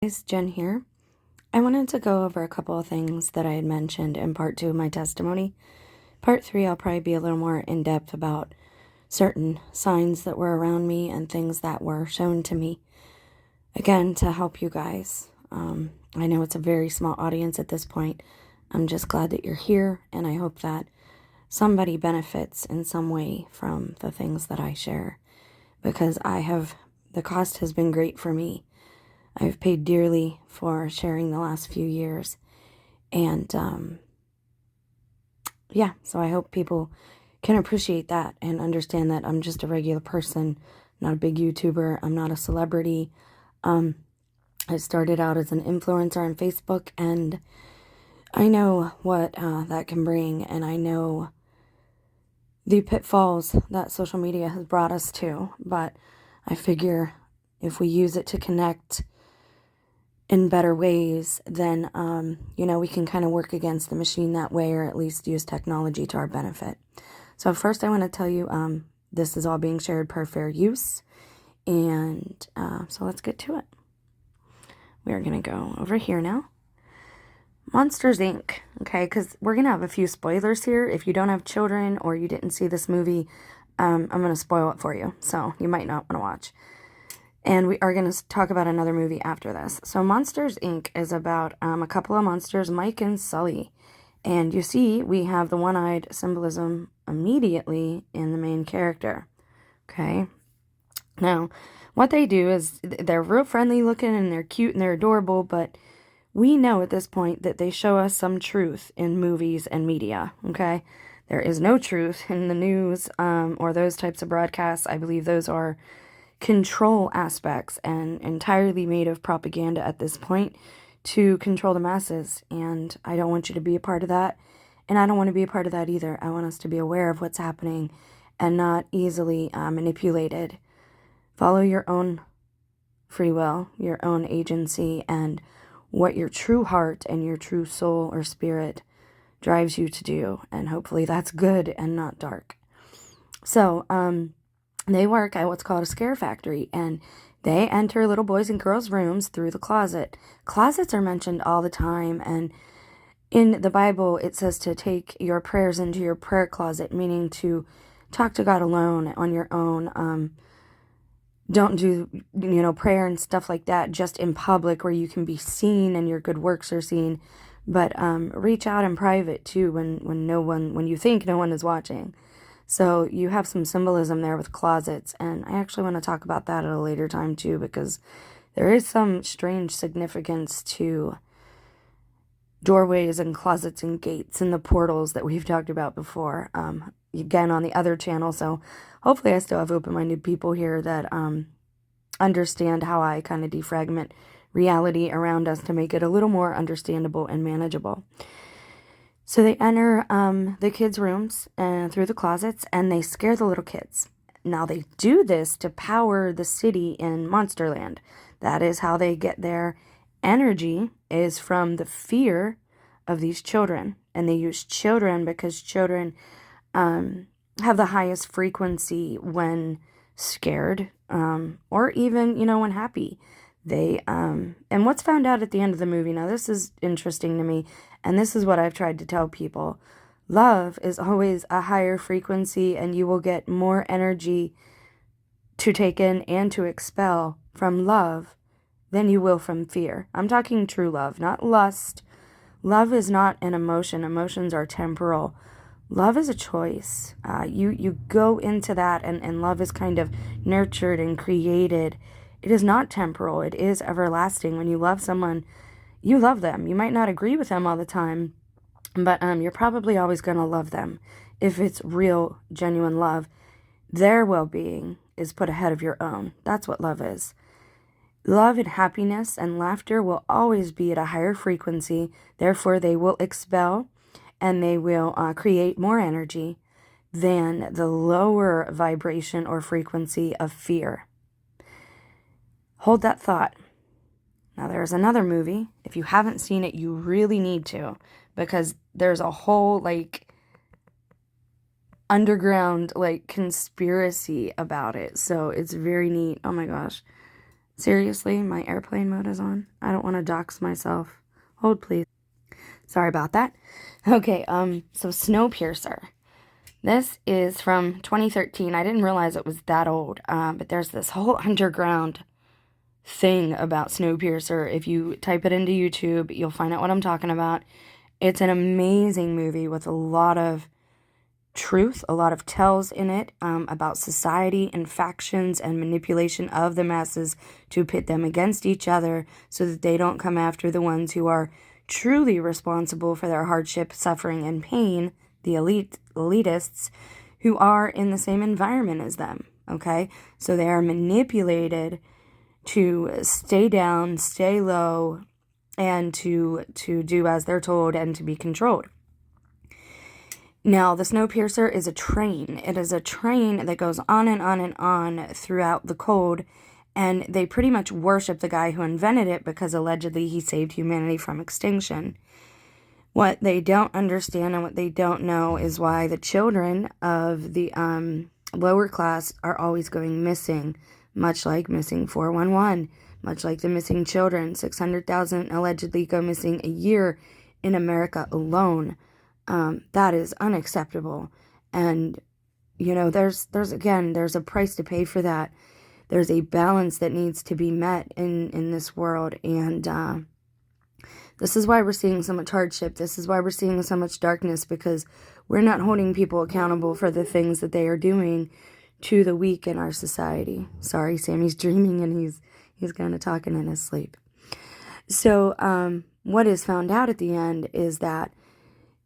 Guys, Jen here. I wanted to go over a couple of things that I had mentioned in part 2 of my testimony. Part 3, I'll probably be a little more in depth about certain signs that were around me and things that were shown to me. Again, to help you guys. I know it's a very small audience at this point. I'm just glad that you're here, and I hope that somebody benefits in some way from the things that I share, because the cost has been great for me. I've paid dearly for sharing the last few years. And, yeah, so I hope people can appreciate that and understand that I'm just a regular person, not a big YouTuber. I'm not a celebrity. I started out as an influencer on Facebook, and I know what that can bring, and I know the pitfalls that social media has brought us to. But I figure if we use it to connect in better ways, then, we can kind of work against the machine that way, or at least use technology to our benefit. So first I want to tell you, this is all being shared per fair use. And so let's get to it. We're going to go over here now. Monsters, Inc. Okay, because we're going to have a few spoilers here. If you don't have children or you didn't see this movie, I'm going to spoil it for you. So you might not want to watch. And we are going to talk about another movie after this. So Monsters, Inc. is about a couple of monsters, Mike and Sully. And you see, we have the one-eyed symbolism immediately in the main character. Okay? Now, what they do is they're real friendly looking and they're cute and they're adorable, but we know at this point that they show us some truth in movies and media. Okay? There is no truth in the news or those types of broadcasts. I believe those are control aspects and entirely made of propaganda at this point to control the masses. And I don't want you to be a part of that. And I don't want to be a part of that either. I want us to be aware of what's happening and not easily manipulated. Follow your own free will, your own agency, and what your true heart and your true soul or spirit drives you to do. And hopefully that's good and not dark. So, they work at what's called a scare factory, and they enter little boys and girls' rooms through the closet. Closets are mentioned all the time, and in the Bible, it says to take your prayers into your prayer closet, meaning to talk to God alone on your own. Don't do, prayer and stuff like that just in public where you can be seen and your good works are seen, but reach out in private too when you think no one is watching. So you have some symbolism there with closets, and I actually want to talk about that at a later time too, because there is some strange significance to doorways and closets and gates and the portals that we've talked about before, again on the other channel. So hopefully I still have open-minded people here that understand how I kind of defragment reality around us to make it a little more understandable and manageable. So they enter the kids' rooms through the closets, and they scare the little kids. Now, they do this to power the city in Monsterland. That is how they get their energy, is from the fear of these children. And they use children because children have the highest frequency when scared or even, when happy. They, and what's found out at the end of the movie, now this is interesting to me, and this is what I've tried to tell people. Love is always a higher frequency, and you will get more energy to take in and to expel from love than you will from fear. I'm talking true love, not lust. Love is not an emotion. Emotions are temporal. Love is a choice. You go into that, and love is kind of nurtured and created. It is not temporal. It is everlasting. When you love someone, you love them. You might not agree with them all the time, but you're probably always going to love them. If it's real, genuine love, their well-being is put ahead of your own. That's what love is. Love and happiness and laughter will always be at a higher frequency. Therefore, they will expel and they will create more energy than the lower vibration or frequency of fear. Hold that thought. Now, there's another movie. If you haven't seen it, you really need to, because there's a whole, underground, conspiracy about it. So it's very neat. Oh my gosh. Seriously, my airplane mode is on. I don't want to dox myself. Hold, please. Sorry about that. Okay, so Snowpiercer. This is from 2013. I didn't realize it was that old, but there's this whole underground thing about Snowpiercer. If you type it into YouTube, you'll find out what I'm talking about. It's an amazing movie with a lot of truth, a lot of tells in it about society and factions and manipulation of the masses to pit them against each other so that they don't come after the ones who are truly responsible for their hardship, suffering, and pain, the elitists who are in the same environment as them, okay? So they are manipulated to stay down, stay low, and to do as they're told and to be controlled. Now, the Snowpiercer is a train. It is a train that goes on and on and on throughout the cold, and they pretty much worship the guy who invented it because allegedly he saved humanity from extinction. What they don't understand and what they don't know is why the children of the lower class are always going missing, much like missing 411, much like the missing children. 600,000 allegedly go missing a year in America alone. That is unacceptable. And, you know, there's a price to pay for that. There's a balance that needs to be met in this world. And this is why we're seeing so much hardship. This is why we're seeing so much darkness, because we're not holding people accountable for the things that they are doing to the weak in our society. Sorry, Sammy's dreaming and he's kind of talking in his sleep. So what is found out at the end is that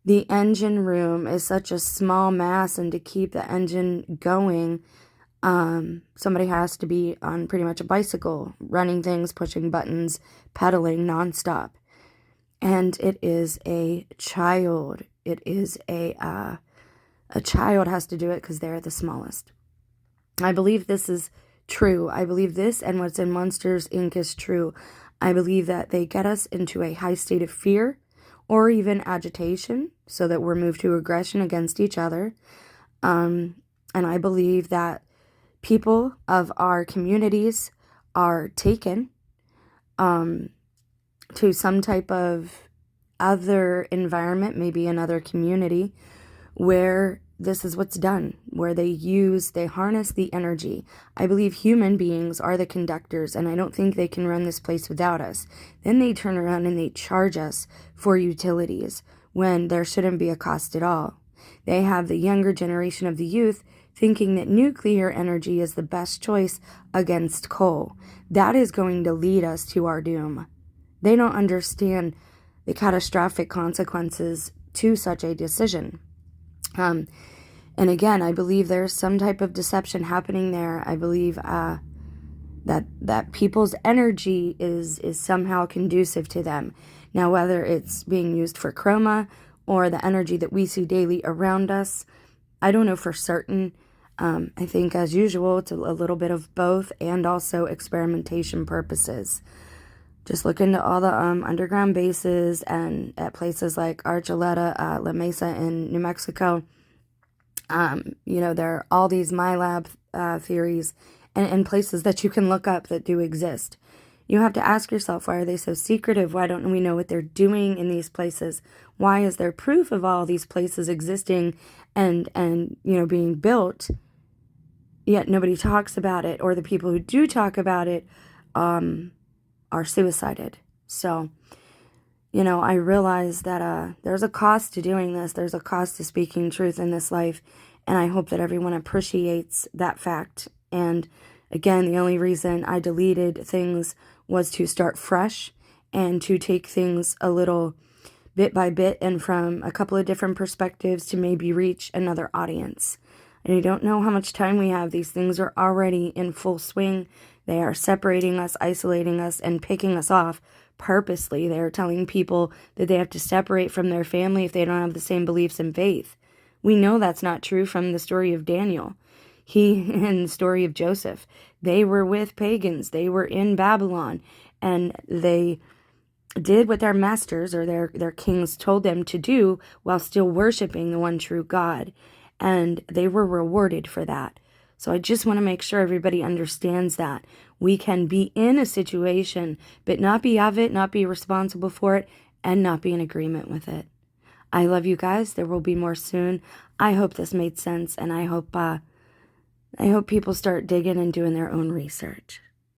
the engine room is such a small mass, and to keep the engine going, somebody has to be on pretty much a bicycle, running things, pushing buttons, pedaling nonstop. And it is a child. It is a child has to do it because they're the smallest. I believe this is true. I believe this and what's in Monsters, Inc. is true. I believe that they get us into a high state of fear or even agitation so that we're moved to aggression against each other. And I believe that people of our communities are taken to some type of other environment, maybe another community, where this is what's done, where they harness the energy. I believe human beings are the conductors, and I don't think they can run this place without us. Then they turn around and they charge us for utilities when there shouldn't be a cost at all. They have the younger generation of the youth thinking that nuclear energy is the best choice against coal. That is going to lead us to our doom. They don't understand the catastrophic consequences to such a decision. And again, I believe there's some type of deception happening there. I believe that people's energy is somehow conducive to them. Now, whether it's being used for chroma or the energy that we see daily around us, I don't know for certain. I think, as usual, it's a little bit of both, and also experimentation purposes. Just look into all the underground bases and at places like Archuleta, La Mesa in New Mexico. There are all these MyLab theories and places that you can look up that do exist. You have to ask yourself, why are they so secretive? Why don't we know what they're doing in these places? Why is there proof of all these places existing and being built, yet nobody talks about it, or the people who do talk about it are suicided? So, I realize that there's a cost to doing this. There's a cost to speaking truth in this life, and I hope that everyone appreciates that fact. And again, the only reason I deleted things was to start fresh and to take things a little bit by bit and from a couple of different perspectives to maybe reach another audience. And I don't know how much time we have. These things are already in full swing. They are separating us, isolating us, and picking us off purposely. They are telling people that they have to separate from their family if they don't have the same beliefs and faith. We know that's not true from the story of Daniel. And the story of Joseph. They were with pagans. They were in Babylon. And they did what their masters or their kings told them to do while still worshiping the one true God. And they were rewarded for that. So I just want to make sure everybody understands that. We can be in a situation, but not be of it, not be responsible for it, and not be in agreement with it. I love you guys. There will be more soon. I hope this made sense, and I hope people start digging and doing their own research.